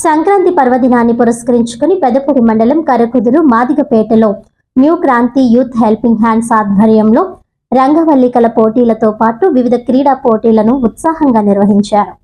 సంక్రాంతి పర్వదినాన్ని పురస్కరించుకుని పెదపూడి మండలం కరకుదురు మాదిగపేటలో new Kranti youth helping hands ఆధ్వర్యంలో రంగవల్లికల పోటీలతో పాటు వివిధ క్రీడా పోటీలను ఉత్సాహంగా నిర్వహించారు.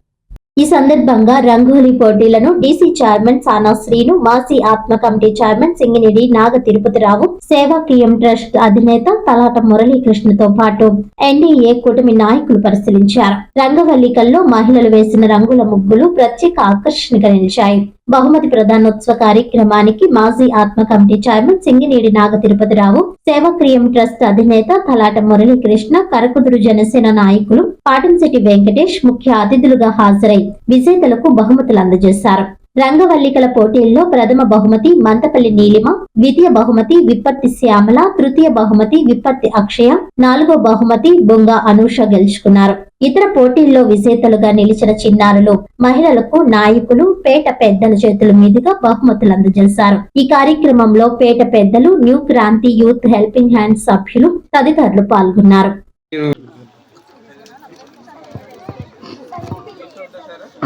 ఈ సందర్భంగా రంగోలీ పోటీలను డీసీ చైర్మన్ సానా శ్రీను, మాజీ ఆత్మ కమిటీ చైర్మన్ సింగినేడి నాగ తిరుపతిరావు, సేవాక్రియం ట్రస్ట్ అధినేత తలాట మురళీకృష్ణతో పాటు ఎన్డీఏ కూటమి నాయకులు పరిశీలించారు. రంగవల్లికల్లో మహిళలు వేసిన రంగుల ముగ్గులు ప్రత్యేక ఆకర్షణగా నిలిచాయి. బహుమతి ప్రదానోత్సవ కార్యక్రమానికి మాజీ ఆత్మ కమిటీ చైర్మన్ సింగినేడి నాగ తిరుపతిరావు, సేవాక్రియం ట్రస్ట్ అధినేత తలాట మురళీకృష్ణ, కరకుదురు జనసేన నాయకులు పాటంశెట్టి వెంకటేష్ ముఖ్య అతిథులుగా హాజరై విజేతలకు బహుమతులు అందజేశారు. రంగవల్లికల పోటీల్లో ప్రథమ బహుమతి మంతపల్లి నీలిమ, ద్వితీయ బహుమతి విప్పత్తి శ్యామల, తృతీయ బహుమతి విప్పత్తి అక్షయ, నాలుగో బహుమతి బొంగ అనూష గెలుచుకున్నారు. ఇతర పోటీల్లో విజేతలుగా నిలిచిన చిన్నారులు, మహిళలకు నాయకులు, పేట పెద్దల చేతుల మీదుగా బహుమతులు అందజేశారు. ఈ కార్యక్రమంలో పేట పెద్దలు, new Kranti youth helping hands సభ్యులు తదితరులు పాల్గొన్నారు.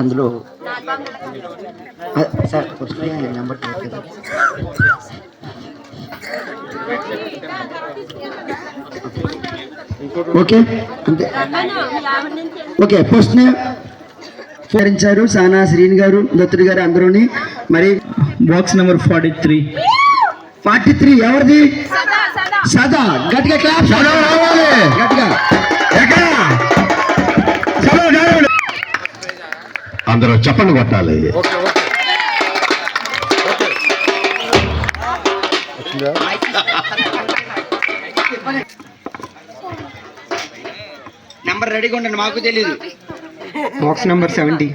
అందులో సార్ నెంబర్ ఓకే అంతే ఓకే ఫస్ట్ వివరించారు సానా శ్రీని గారు, దత్తుడి గారు అందరూని. మరి బాక్స్ నెంబర్ 43 ఎవరిది? సదా. గట్టిగా క్లాప్ రావాలి, గట్టిగా అందరూ చప్పట్లు కొట్టాలి. నెంబర్ రెడీగా ఉండండి, మాకు తెలియదు. బాక్స్ నెంబర్ 70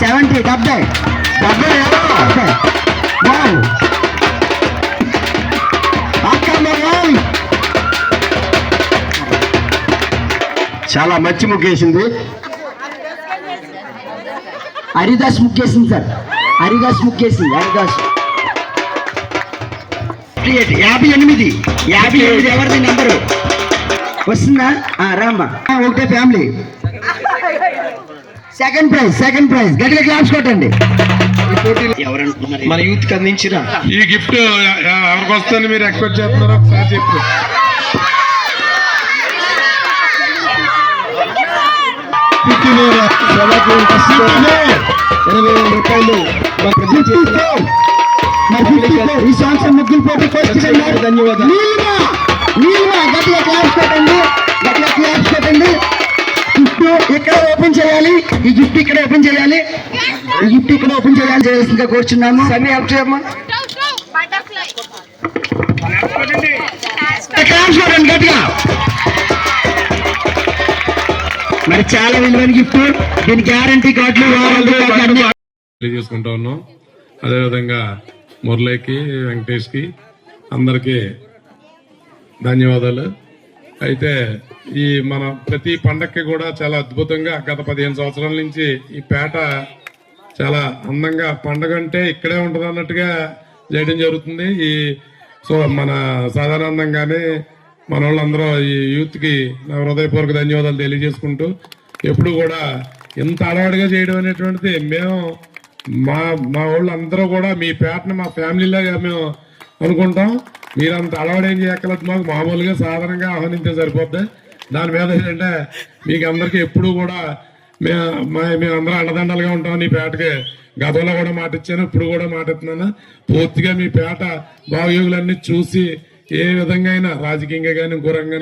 70 చాలా మంచి ముగ్గేసింది. హరిదాస్ ముగ్గేసింది సార్, హరిదాస్ ముగ్గేసింది. 58 ఎవరిది నెంబరు వస్తుందా? రామ్మా, ఒకటే ఫ్యామిలీ. సెకండ్ ప్రైజ్ గట్టిగా క్లాప్స్ కొట్టండి. మన యూత్ కి అందించిన ఈ గిఫ్ట్ ఎవరికి వస్తుంది మీరు ఎక్స్పెక్ట్ చేస్తున్నారో ఒకసారి చెప్పు. ఈ సంవత్సరం ముగ్గులు పోటీ ధన్యవాదాలు. గట్టిగా క్లాప్స్ కొట్టండి, గట్టిగా క్లాప్స్ కొట్టండి. గిఫ్ట్ ఇక్కడ ఓపెన్ చేయాలి, ఈ గిఫ్ట్ ఇక్కడ ఓపెన్ చేయాలి, ఈ గిఫ్ట్ ఇక్కడ ఓపెన్ చేయాలి. చేయాల్సిందిగా కూర్చున్నాము. సన్నీ హెల్ప్ చేయమ్మా. క్లాప్స్ కొట్టండి గట్టిగా. మరి చాలా విలువైన గిఫ్ట్, దీని గ్యారంటీ కార్డులు తెలియజేసుకుంటా ఉన్నాం. అదేవిధంగా మురళికి, వెంకటేష్ కి అందరికీ ధన్యవాదాలు. అయితే ఈ మన ప్రతి పండక్కి కూడా చాలా అద్భుతంగా గత 15 సంవత్సరాల నుంచి ఈ పేట చాలా అందంగా పండగ అంటే ఇక్కడే ఉంటది అన్నట్టుగా చేయడం జరుగుతుంది. సో మన సాధారణంగానే మన వాళ్ళందరూ ఈ యూత్ కి నా హృదయపూర్వక ధన్యవాదాలు తెలియజేసుకుంటూ, ఎప్పుడు కూడా ఇంత అలవాటుగా చేయడం అనేటువంటిది మేము మా వాళ్ళు అందరూ కూడా మీ పేటను మా ఫ్యామిలీలాగా మేము అనుకుంటాం. మీరంత అలవాటు ఏం చేయక్కర్లేదు, మాకు మామూలుగా సాధారణంగా ఆహ్వానించే సరిపోద్ది. దాని మీద ఏంటంటే మీకు అందరికీ ఎప్పుడు కూడా మేమందరం అండదండలుగా ఉంటాం. నీ పేటకి గతంలో కూడా మాట ఇచ్చాను, ఇప్పుడు కూడా మాట ఇస్తున్నాను. పూర్తిగా మీ పేట బాగోగులన్నీ చూసి ఏ విధంగా అయినా రాజకీయంగా కానీ ఇంకో రంగా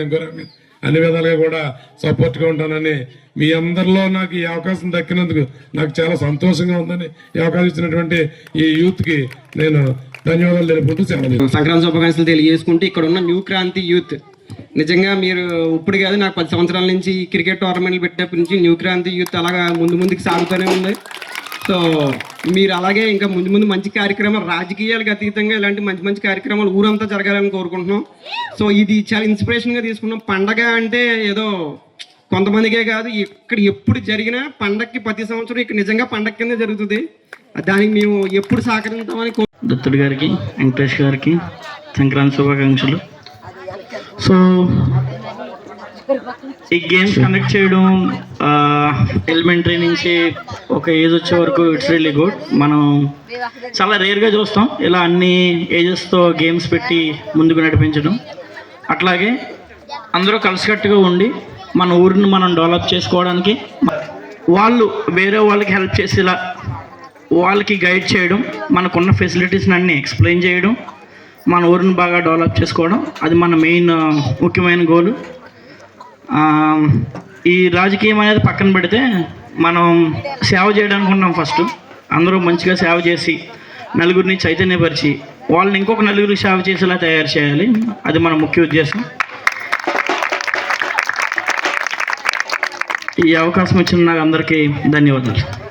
అన్ని విధాలుగా కూడా సపోర్ట్ గా ఉంటానని మీ అందరిలో నాకు ఈ అవకాశం దక్కినందుకు నాకు చాలా సంతోషంగా ఉందని ఈ అవకాశం ఇచ్చినటువంటి ఈ యూత్ కి నేను ధన్యవాదాలు తెలుపుకుంటూ సంక్రాంతి శుభాకాంక్షలు తెలియజేసుకుంటూ, ఇక్కడ ఉన్న న్యూ క్రాంతి యూత్ నిజంగా మీరు ఇప్పుడు కాదు, నాకు 10 సంవత్సరాల నుంచి క్రికెట్ టోర్నమెంట్లు పెట్టినప్పటి నుంచి న్యూ క్రాంతి యూత్ అలాగా ముందుకు సాగుతూనే ఉంది. సో మీరు అలాగే ఇంకా ముందు మంచి కార్యక్రమాలు, రాజకీయాలకు అతీతంగా ఇలాంటి మంచి కార్యక్రమాలు ఊరంతా జరగాలని కోరుకుంటున్నాం. సో ఇది చాలా ఇన్స్పిరేషన్గా తీసుకున్నాం. పండగ అంటే ఏదో కొంతమందికే కాదు, ఇక్కడ ఎప్పుడు జరిగినా పండగకి ప్రతి సంవత్సరం ఇక్కడ నిజంగా పండగ కింద జరుగుతుంది. దానికి మేము ఎప్పుడు సహకరిస్తామని. దత్తుడి గారికి, వెంకటేష్ గారికి సంక్రాంతి శుభాకాంక్షలు. సో ఈ గేమ్స్ కండక్ట్ చేయడం ఎలిమెంటరీ నుంచి ఒక ఏజ్ వచ్చే వరకు ఇట్స్ రియల్లీ గుడ్. మనం చాలా రేర్గా చూస్తాం ఇలా అన్ని ఏజెస్తో గేమ్స్ పెట్టి ముందుకు నడిపించడం. అట్లాగే అందరూ కలిసికట్టుగా ఉండి మన ఊరిని మనం డెవలప్ చేసుకోవడానికి వాళ్ళు వేరే వాళ్ళకి హెల్ప్ చేసేలా వాళ్ళకి గైడ్ చేయడం, మనకున్న ఫెసిలిటీస్ని అన్నీ ఎక్స్ప్లెయిన్ చేయడం, మన ఊరిని బాగా డెవలప్ చేసుకోవడం, అది మన మెయిన్ ముఖ్యమైన గోలు. ఈ రాజకీయం అనేది పక్కన పెడితే మనం సేవ చేయడానికి ఉన్నాం. ఫస్ట్ అందరూ మంచిగా సేవ చేసి నలుగురిని చైతన్యపరిచి వాళ్ళని ఇంకొక నలుగురికి సేవ చేసేలా తయారు చేయాలి. అది మన ముఖ్య ఉద్దేశం. ఈ అవకాశం ఇచ్చిన నాకు అందరికీ ధన్యవాదాలు.